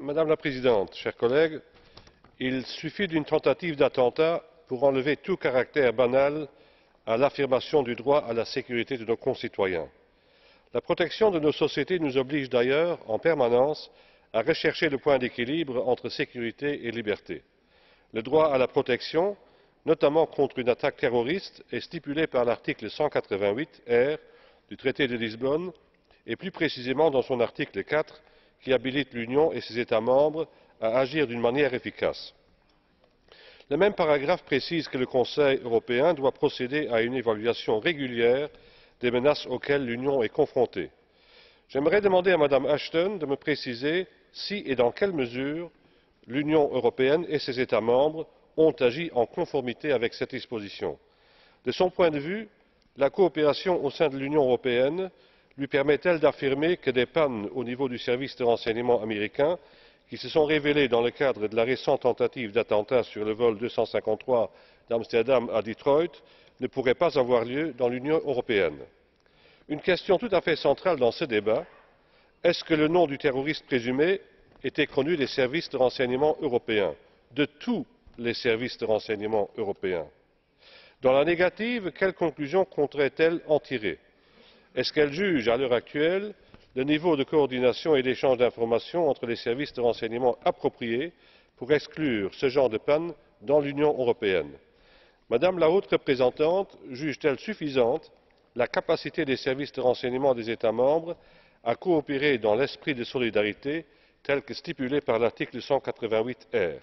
Madame la Présidente, chers collègues, il suffit d'une tentative d'attentat pour enlever tout caractère banal à l'affirmation du droit à la sécurité de nos concitoyens. La protection de nos sociétés nous oblige d'ailleurs en permanence à rechercher le point d'équilibre entre sécurité et liberté. Le droit à la protection, notamment contre une attaque terroriste, est stipulé par l'article 188 R du traité de Lisbonne et plus précisément dans son article 4 qui habilite l'Union et ses États membres à agir d'une manière efficace. Le même paragraphe précise que le Conseil européen doit procéder à une évaluation régulière des menaces auxquelles l'Union est confrontée. J'aimerais demander à Mme Ashton de me préciser si et dans quelle mesure l'Union européenne et ses États membres ont agi en conformité avec cette disposition. De son point de vue, la coopération au sein de l'Union européenne lui permet-elle d'affirmer que des pannes au niveau du service de renseignement américain, qui se sont révélées dans le cadre de la récente tentative d'attentat sur le vol 253 d'Amsterdam à Detroit, ne pourraient pas avoir lieu dans l'Union européenne? Une question tout à fait centrale dans ce débat est-ce que le nom du terroriste présumé était connu des services de renseignement européens, de tous les services de renseignement européens? Dans la négative, quelles conclusions compterait-elle en tirer? Est-ce qu'elle juge, à l'heure actuelle, le niveau de coordination et d'échange d'informations entre les services de renseignement approprié pour exclure ce genre de panne dans l'Union européenne? Madame la haute représentante juge-t-elle suffisante la capacité des services de renseignement des États membres à coopérer dans l'esprit de solidarité tel que stipulé par l'article 188 R?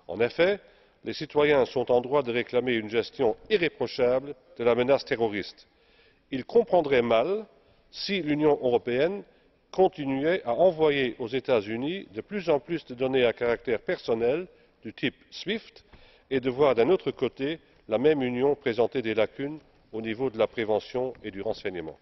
En effet, les citoyens sont en droit de réclamer une gestion irréprochable de la menace terroriste. Ils comprendraient mal si l'Union européenne continuait à envoyer aux États-Unis de plus en plus de données à caractère personnel du type SWIFT et de voir d'un autre côté la même Union présenter des lacunes au niveau de la prévention et du renseignement.